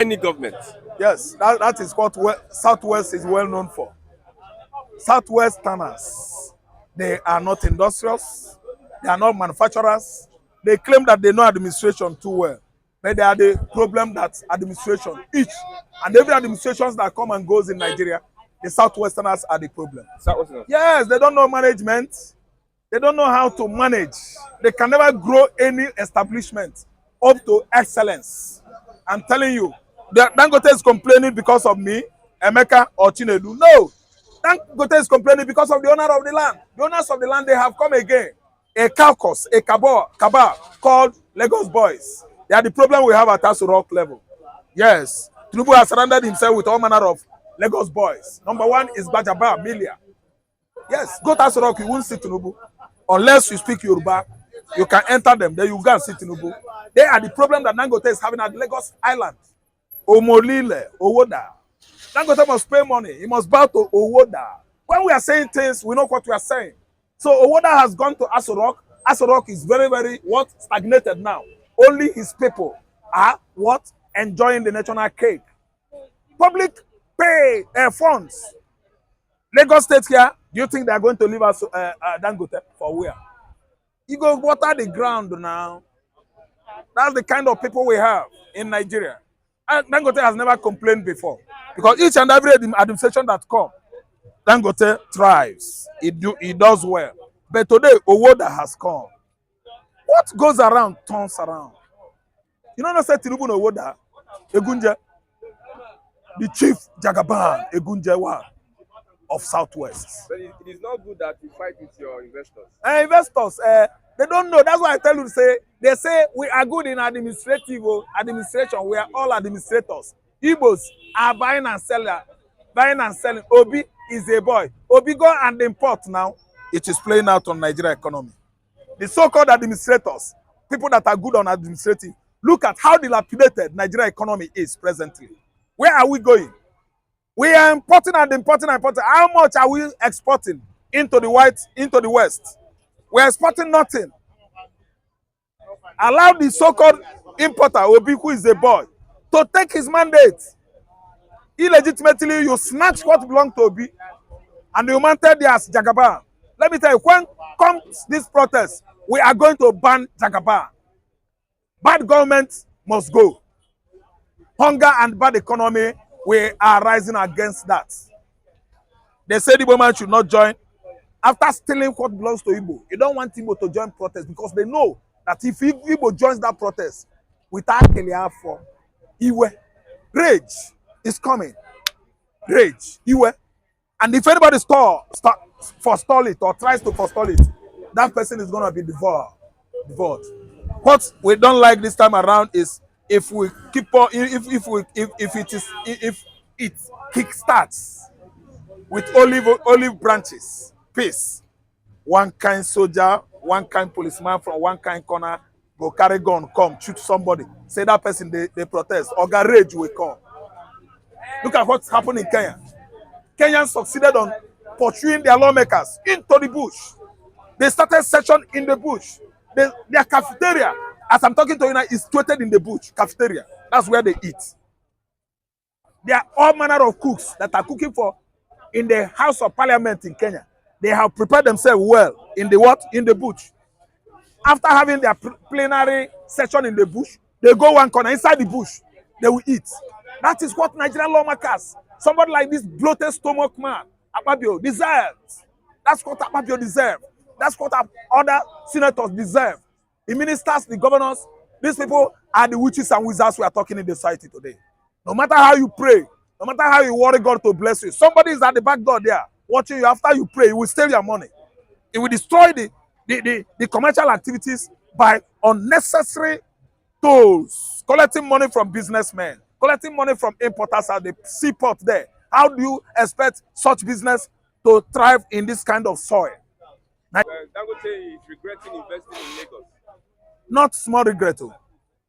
Any government. Yes, that is what Southwest is well known for. Southwesterners, they are not industrious, they are not manufacturers. They claim that they know administration too well, but they are the problem that administration each and every administrations that come and goes in Nigeria, the Southwesterners are the problem. Southwestern. Yes, they don't know management. They don't know how to manage. They can never grow any establishment up to excellence. I'm telling you, Dangote is complaining because of me, Emeka, or Chinedu. No, Dangote is complaining because of the owner of the land. The owners of the land, they have come again. A caucus, a cabal called Lagos Boys. They are the problem we have at Aso Rock level. Yes, Tinubu has surrounded himself with all manner of Lagos Boys. Number one is Bajaba, Milia. Yes, go to Aso Rock, you won't see Tinubu. Unless you speak Yoruba, you can enter them. Then you go and see Tinubu. They are the problem that Dangote is having at Lagos Island. Omolile, Owoda. Dangote must pay money. He must bow to Owoda. When we are saying things, we know what we are saying. So Owoda has gone to Aso Rock. Aso Rock is very, very stagnated now. Only his people are enjoying the national cake. Public pay funds. Lagos State here, do you think they are going to leave us Dangote for where? You go water the ground now. That's the kind of people we have in Nigeria. And Dangote has never complained before. Because each and every administration that comes, Dangote thrives. It does well. But today, Owoda has come. What goes around turns around. You know, say Tinubu no Owoda, Egunje, the chief Jagaban Egunjewa of Southwest. But it is not good that you fight with your investors. Investors, they don't know. That's why I tell you to say, they say we are good in administration. We are all administrators. Igbos are buying and selling. Obi is a boy. Obi go and import now. It is playing out on Nigeria economy. The so-called administrators, people that are good on administrative, look at how dilapidated Nigeria economy is presently. Where are we going? We are importing and importing. How much are we exporting into the West? We are exporting nothing. Allow the so-called importer, Obi, who is a boy, to take his mandate. Illegitimately, you snatch what belongs to Obi, and you mounted there as Jagaban. Let me tell you, when comes this protest, we are going to ban Jagaban. Bad government must go. Hunger and bad economy, we are rising against that. They say the woman should not join. After stealing what belongs to Igbo, you don't want Igbo to join protest because they know that if Igbo joins that protest without for Iwe, rage is coming. Rage, Iwe. And if anybody forestall it or tries to forestall it, that person is going to be devoured. What we don't like this time around is if we keep on, if it kickstarts with olive branches, peace. One kind soldier, one kind policeman from one kind corner go carry gun, come shoot somebody. Say that person they protest. Or rage will come. Look at what's happened in Kenya. Kenyans succeeded on pursuing their lawmakers into the bush. They started session in the bush. Their cafeteria, as I'm talking to you now, is situated in the bush. Cafeteria. That's where they eat. There are all manner of cooks that are cooking in the House of Parliament in Kenya. They have prepared themselves well in the bush. After having their plenary session in the bush, they go one corner inside the bush. They will eat. That is what Nigerian lawmakers, somebody like this bloated stomach man, Akpabio, deserves. That's what Akpabio deserves. That's what other senators deserve. The ministers, the governors, these people are the witches and wizards we are talking in the society today. No matter how you pray, no matter how you worry God to bless you, somebody is at the back door there watching you. After you pray, he will steal your money. It will destroy the commercial activities by unnecessary tolls, collecting money from businessmen, collecting money from importers at the seaport there. How do you expect such business to thrive in this kind of soil? Dangote is regretting investing in Lagos. Not small regret.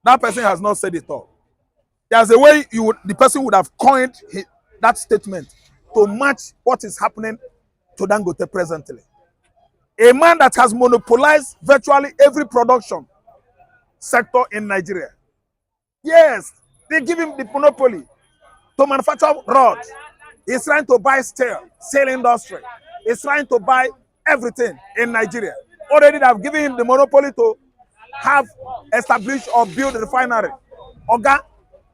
That person has not said it all. There's a way the person would have coined that statement to match what is happening to Dangote presently. A man that has monopolized virtually every production sector in Nigeria. Yes, They give him the monopoly to manufacture rod. He's trying to buy steel industry. He's trying to buy everything in Nigeria. Already they have given him the monopoly to have established or build a refinery. Oga,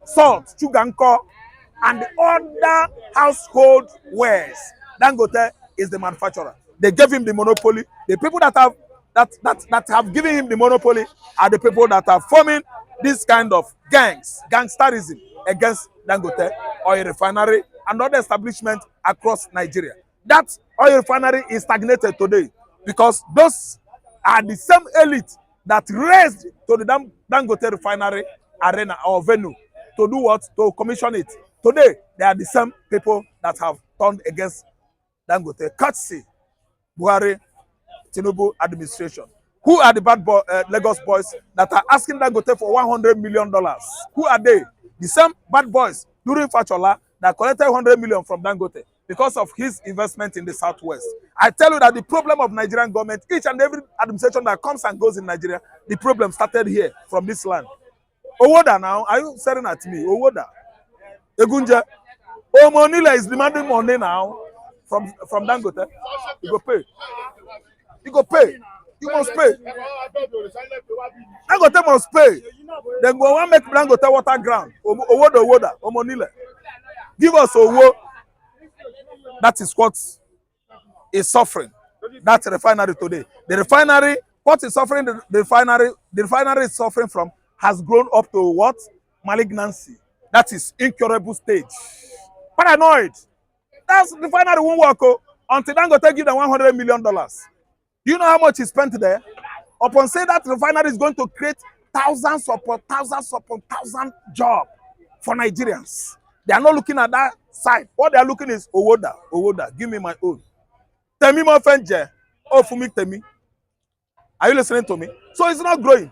salt, sugar, and the other household wares. Dangote is the manufacturer. They gave him the monopoly. The people that have given him the monopoly are the people that are forming this kind of gangsterism against Dangote oil refinery and other establishments across Nigeria. That oil refinery is stagnated today because those are the same elite that raised to the Dangote refinery arena or venue to do what? To commission it. Today, they are the same people that have turned against Dangote. Courtesy Buhari Tinubu administration. Who are the bad Lagos boys that are asking Dangote for $100 million? Who are they? The same bad boys during Fachola that collected $100 million from Dangote because of his investment in the Southwest. I tell you that the problem of Nigerian government, each and every administration that comes and goes in Nigeria, the problem started here from this land. Owoda now, are you staring at me? Owoda. Egunje. Omonile is demanding money now from Dangote. You go pay. You go pay. You must pay. Dangote must pay. Then go and make Dangote water ground. Owoda. Omonile. Give us Owo. That is what is suffering. That refinery today. The refinery, what is suffering the refinery is suffering from has grown up to what? Malignancy. That is incurable stage. Paranoid. That's the refinery won't work until Dangote give them $100 million. Do you know how much he spent there? Upon saying that refinery is going to create thousands upon thousands jobs for Nigerians. They are not looking at that side. What they are looking is Owoda, give me my own. Temi mo fenje. Oh, for me, Temi. Are you listening to me? So it's not growing.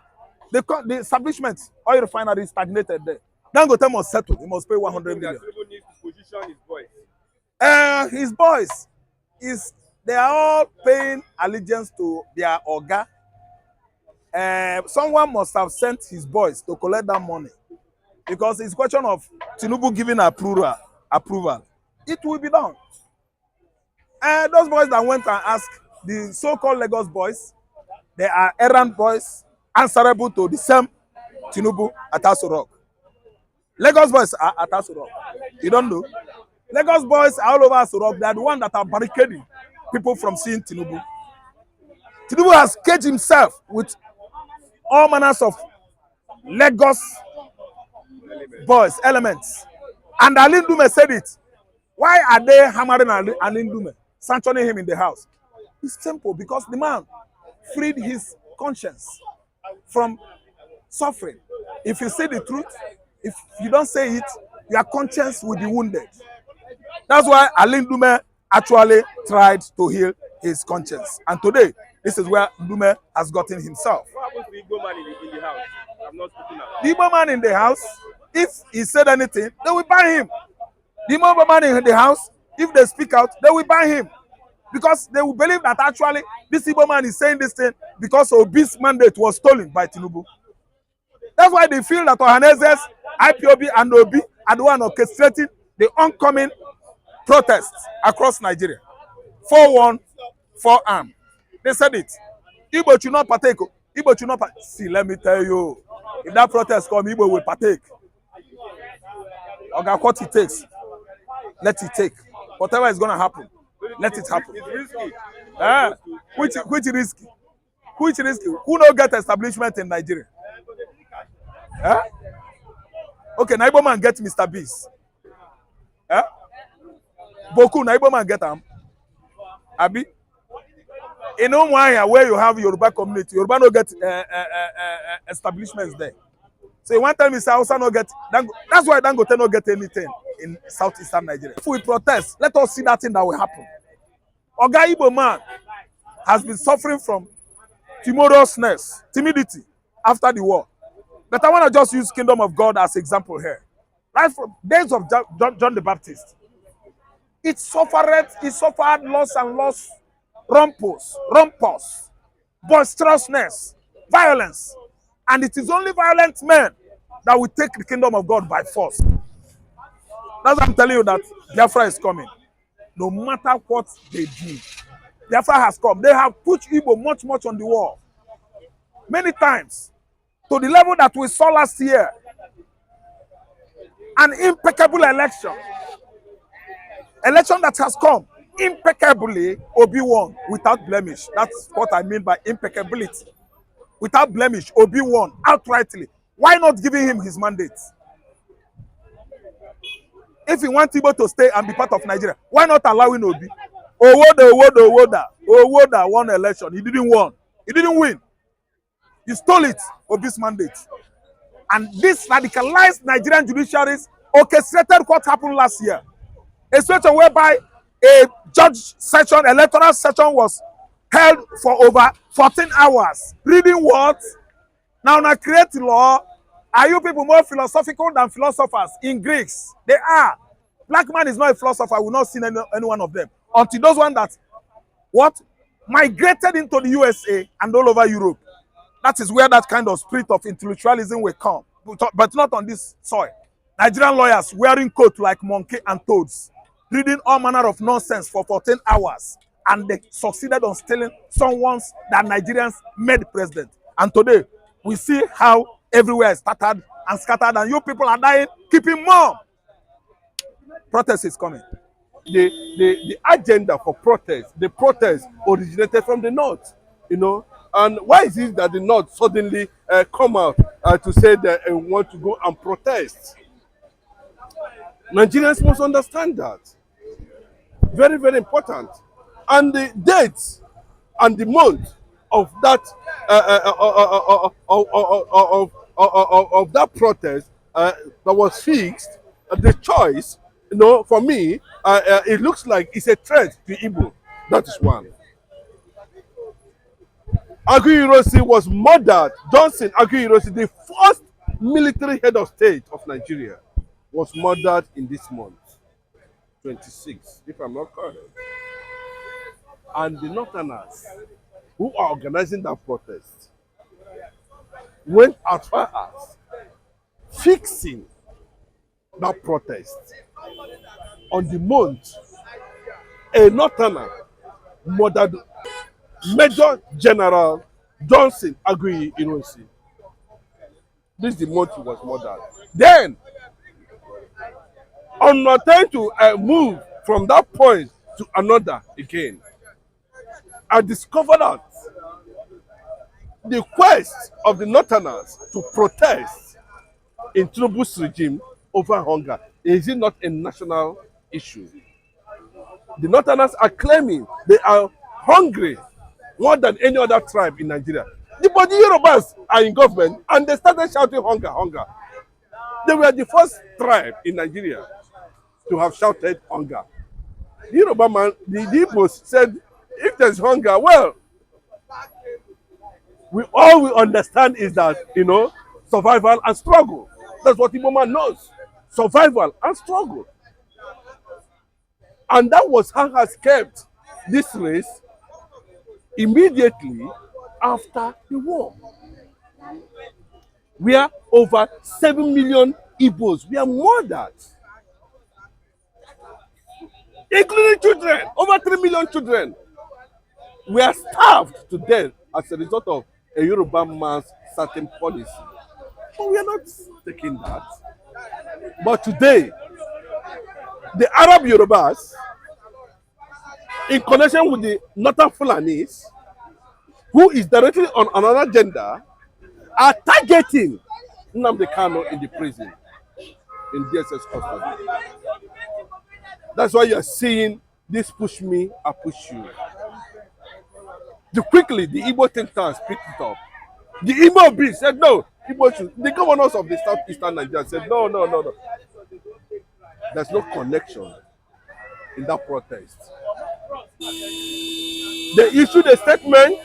The establishment, oil refinery is stagnated there. Dangote must settle. He must pay 100 million. Needs to position his boys. They are all paying allegiance to their Oga. Someone must have sent his boys to collect that money because it's a question of Tinubu giving approval. It will be done. Those boys that went and asked the so-called Lagos boys, they are errand boys answerable to the same Tinubu at Aso Rock. Lagos boys are at Aso Rock. You don't know? Lagos boys are all over Aso Rock. They are the ones that are barricading people from seeing Tinubu. Tinubu has caged himself with all manners of Lagos boys, elements. And Alindume said it. Why are they hammering Alindume, sanctioning him in the house? It's simple, because the man freed his conscience from suffering. If you say the truth, if you don't say it, your conscience will be wounded. That's why Alindume actually tried to heal his conscience. And today, this is where Ndume has gotten himself. What happens to the Igbo man in the house? I'm not speaking now. The Igbo man in the house, if he said anything, they will ban him. The Igbo man in the house, if they speak out, they will ban him. Because they will believe that actually this Igbo man is saying this thing because Obi's mandate was stolen by Tinubu. That's why they feel that Ohanese's, IPOB and Obi are the one orchestrating the oncoming protests across Nigeria. 4-1, 4-arm. They said it. Igbo should not partake. Igbo should not partake. See, let me tell you, if that protest comes, Igbo will partake. Okay, what it takes, let it take. Whatever is going to happen, let it happen. It's risky. Which risky? Which risky? Who no get establishment in Nigeria? Okay, na Igbo man get Mr. Beast. Boku, na Igbo man get am. Abi? In Umuahia, where you have Yoruba community, Yoruba no get establishments there. So you want to tell me, Hausa no get, that's why Dangote no get anything in southeastern Nigeria. If we protest, let us see that thing that will happen. Oga Igbo man has been suffering from timorousness, timidity after the war. But I want to just use Kingdom of God as example here. Right from days of John the Baptist, it suffered loss and loss, rumpus, boisterousness, violence. And it is only violent men that will take the kingdom of God by force. That's why I'm telling you that Biafra is coming. No matter what they do, Biafra has come. They have put Igbo much on the wall. Many times. To the level that we saw last year. An impeccable election. Election that has come impeccably, Obi won without blemish. That's what I mean by impeccability. Without blemish, Obi won outrightly. Why not giving him his mandate? If he wants Igbo to stay and be part of Nigeria, why not allowing Obi? Owoda won election. He didn't win. He didn't win. He stole it, Obi's mandate. And this radicalized Nigerian judiciaries orchestrated what happened last year. A situation whereby a judge session, electoral session was held for over 14 hours. Reading what? Now create law. Are you people more philosophical than philosophers? In Greeks, they are. Black man is not a philosopher. I will not see any one of them. Until those ones that what migrated into the USA and all over Europe. That is where that kind of spirit of intellectualism will come. But not on this soil. Nigerian lawyers wearing coats like monkey and toads, reading all manner of nonsense for 14 hours. And they succeeded on stealing someone's that Nigerians made president. And today, we see how everywhere is started and scattered, and you people are dying, keeping more. Protest is coming. The agenda for protest, the protest originated from the north, you know. And why is it that the north suddenly come out to say that they want to go and protest? Nigerians must understand that. Very, very important. And the dates and the month of that of that protest that was fixed, the choice, you know, for me, it looks like it's a threat to Igbo. That is one. Aguiyi-Ironsi was murdered. Johnson Aguiyi-Ironsi, the first military head of state of Nigeria, was murdered in this month, 26, if I'm not correct. And the Northerners who are organizing that protest went as far as fixing that protest on the month a Northerner murdered Major General Johnson Aguiyi-Ironsi. This is the month he was murdered. Then, on not trying to move from that point to another again, I discovered that the quest of the Northerners to protest in Tinubu's regime over hunger is it not a national issue? The Northerners are claiming they are hungry more than any other tribe in Nigeria. But the Yorubas are in government and they started shouting hunger, hunger. They were the first tribe in Nigeria to have shouted hunger. The Yoruba man, the Igbos said, if there's hunger, well, all we understand is that, you know, survival and struggle. That's what Igbo man knows. Survival and struggle. And that was how has kept this race immediately after the war. Where over 7 million Igbos were murdered. Including children. Over 3 million children were starved to death as a result of a Yoruba man's certain policy. But we are not taking that. But today, the Arab Yorubas, in connection with the Northern Fulanis, who is directly on another agenda, are targeting Nnamdi Kanu in the prison, in DSS custody. That's why you are seeing this push me, I push you. Quickly, the Igbo think tank picked it up. The Igbo bill said no. Igbo should. The governors of the southeastern Nigeria said no, no, no, no. There's no connection in that protest. They issued a statement.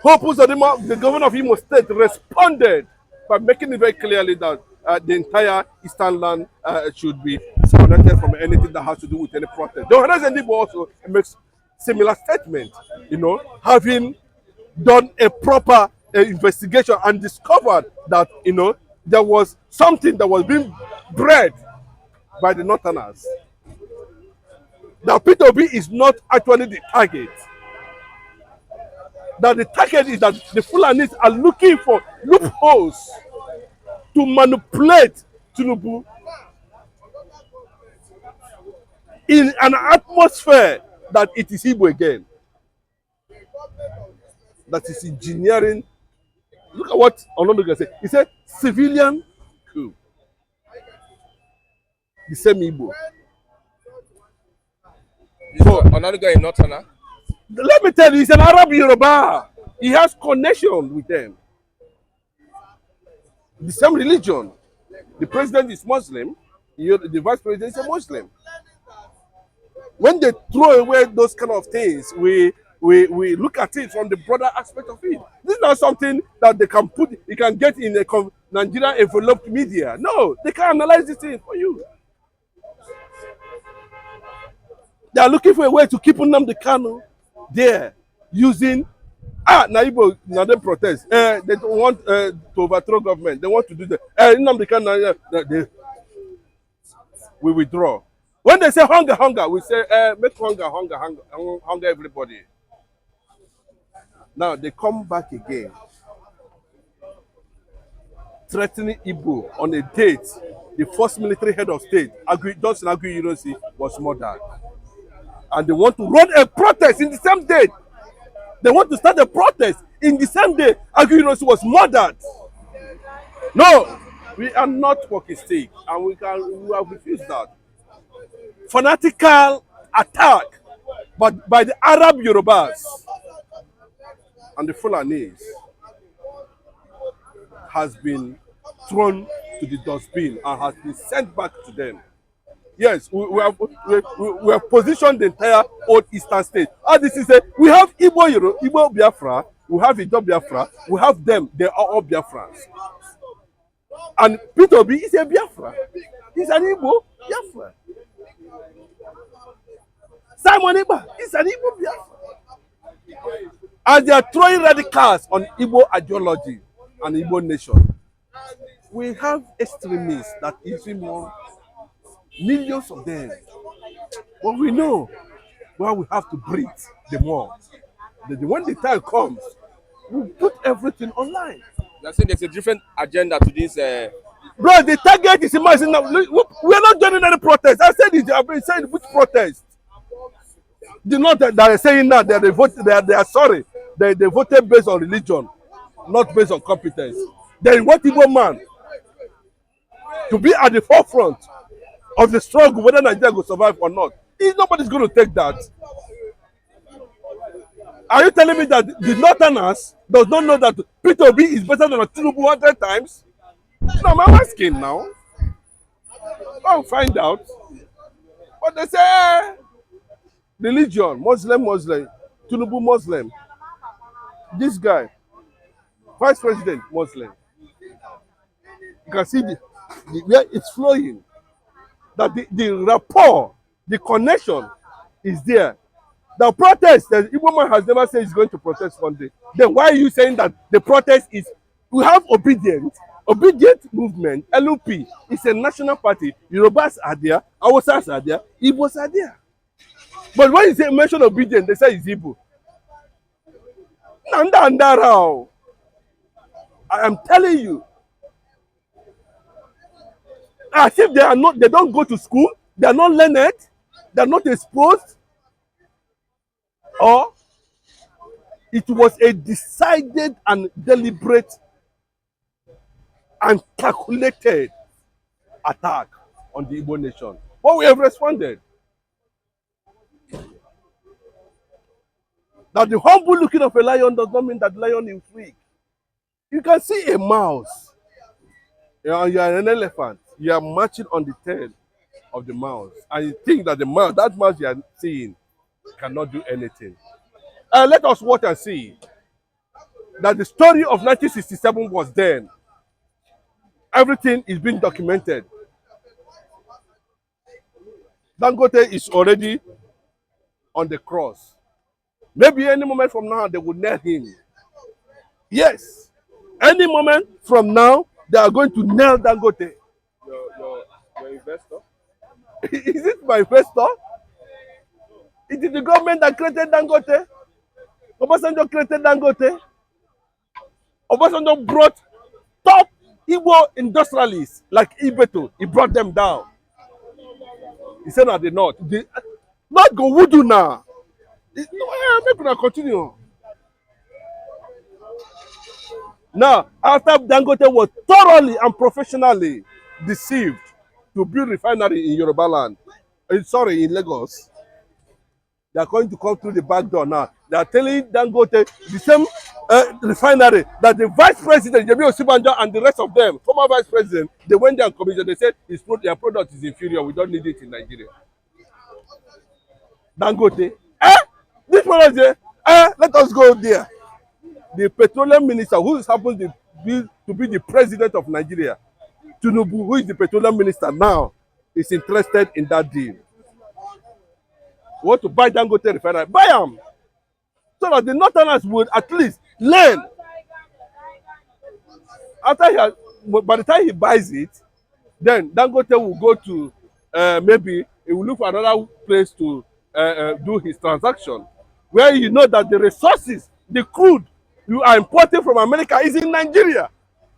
Hope Uzodinma, the governor of Imo State, responded by making it very clearly that the entire eastern land should be disconnected from anything that has to do with any protest. The Ohanes also makes similar statement, you know, having done a proper investigation and discovered that, there was something that was being bred by the Northerners. That P2B is not actually the target. That the target is that the Fulanis are looking for loopholes to manipulate Tinubu in an atmosphere that it is Igbo again. That is engineering. Look at what Ononuga said. He said civilian coup. The same Igbo. So another guy in Northerner. Let me tell you, he's an Arab Yoruba. He has connection with them. The same religion. The president is Muslim. The vice president is a Muslim. When they throw away those kind of things, we look at it from the broader aspect of it. This is not something that they can put, you can get in a Nigeria enveloped media. No, they can analyze this thing for you. They are looking for a way to keep Nnamdi Kanu there using Naibo, now they protest. They don't want to overthrow government. They want to do that. Nnamdi Kanu, we withdraw. When they say hunger, we say make hunger everybody. Now they come back again, threatening Igbo on a date. The first military head of state, Johnson Agui University, was murdered. And they want to run a protest in the same day. They want to start a protest in the same day Agui University was murdered. No, we are not walking stick, and we have refused that. Fanatical attack but by the Arab Yorubas and the Fulanis has been thrown to the dustbin and has been sent back to them. Yes, we have positioned the entire old eastern state. As this is we have Igbo Biafra, we have Ido Biafra, we have them, they are all Biafrans. And P2B is a Biafra. He's an Igbo Biafra. Simon Iba is an Igbo Biafra. As they are throwing radicals on Igbo ideology and Igbo nation, we have extremists that is more. Millions of them. But we know where we have to breathe the more. When the time comes, we put everything online. They're saying there's a different agenda to this. Bro, the target is imagine now. We are not joining any protest. I said it. I've been saying which protest. The not that are saying now that they are sorry. They voted based on religion, not based on competence. Then what Igbo man to be at the forefront of the struggle, whether Nigeria will survive or not. Nobody's going to take that. Are you telling me that the Northerners does not know that P2B is better than Tinubu 100 times? No, I'm asking now. I'll find out. But they say religion, Muslim, Tinubu Muslim. This guy, Vice President Muslim. You can see where it's flowing. That the rapport, the connection is there. The protest, the Igbo man has never said he's going to protest one day. Then why are you saying that the protest is, we have obedient movement, LUP, it's a national party. Yorubas are there, Hausas are there, Igbos are there. But when you say mention obedient, they say it's Igbo. I am telling you, as if they don't go to school, they are not learned, they are not exposed, or it was a decided and deliberate and calculated attack on the Igbo nation. But we have responded. Now the humble looking of a lion does not mean that the lion is weak. You can see a mouse. You are an elephant. You are marching on the tail of the mouse, and you think that that mouse you are seeing cannot do anything. Let us watch and see that the story of 1967 was then. Everything is being documented. Dangote is already on the cross. Maybe any moment from now they will nail him. Yes. Any moment from now, they are going to nail Dangote. Your investor. Is it my investor? It is the government that created Dangote. Obasanjo created Dangote. Obasanjo brought top Igbo industrialists like Ibeto. He brought them down. He said at the north. Not go wudu now. No, make una continue. Now, after Dangote was thoroughly and professionally deceived to build refinery in Yoruba land, sorry, in Lagos, they are going to come through the back door now. They are telling Dangote the same refinery that the vice president, Yemi Osibanjo, and the rest of them, former vice president, they went there and commissioned. They said their product is inferior. We don't need it in Nigeria. Dangote, this product, let us go there. The petroleum minister, who happens to be the president of Nigeria, Tinubu, who is the petroleum minister now, is interested in that deal. Want to buy Dangote refinery? Buy them, so that the Northerners would at least learn. By the time he buys it, then Dangote will go to maybe he will look for another place to do his transaction, where you know that the resources, the crude you are importing from America is in Nigeria.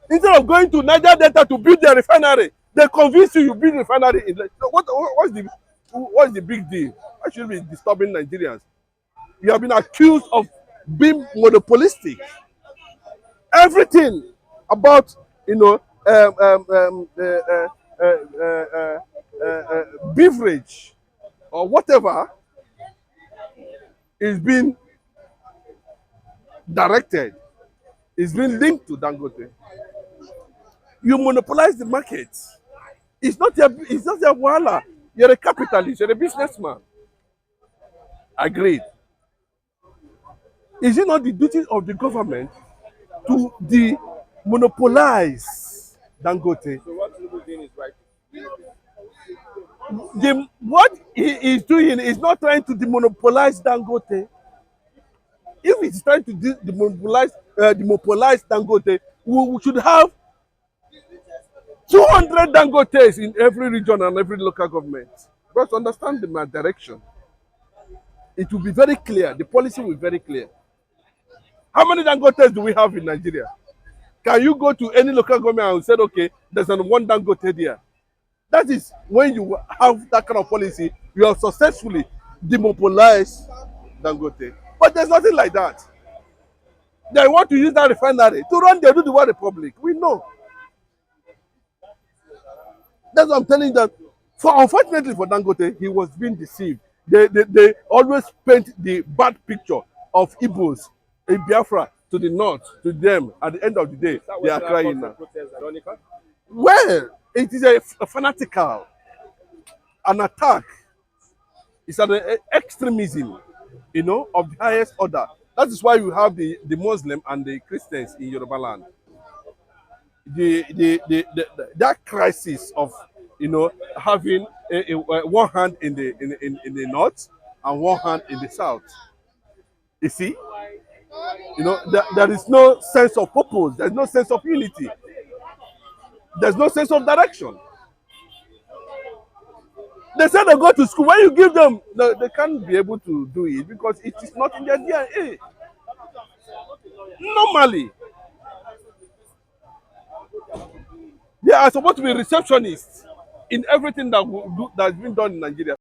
Instead of going to Niger Delta to build their refinery, they convince you build refinery in. So what's the big deal? Why should be disturbing Nigerians? You have been accused of being monopolistic. Everything about beverage or whatever is being directed, is being linked to Dangote. You monopolize the market. It's not your wahala. You're a capitalist, you're a businessman. Agreed. Is it not the duty of the government to demonopolize Dangote? So what Tinubu doing is right. What he is doing is not trying to demonopolize Dangote. If he's trying to demonopolize Dangote, we should have 200 Dangotes in every region and every local government. Because understand my direction. It will be very clear. The policy will be very clear. How many Dangotes do we have in Nigeria? Can you go to any local government and say, okay, there's one Dangote there? That is when you have that kind of policy, you have successfully demonopolized Dangote. But there's nothing like that. They want to use that refinery to run the Oduduwa Republic. We know. That's what I'm telling you, that unfortunately for Dangote, he was being deceived. They always paint the bad picture of Igbos in Biafra to the north, to them. At the end of the day, they are crying now. Well, it is a fanatical, an attack. It's an extremism, of the highest order. That is why you have the Muslim and the Christians in Yoruba land. That crisis of having one hand in the north and one hand in the south. You see, there is no sense of purpose. There's no sense of unity. There's no sense of direction. They say they go to school. When you give them, they can't be able to do it because it is not in their DNA. Normally, they are supposed to be receptionists in everything that's been done in Nigeria.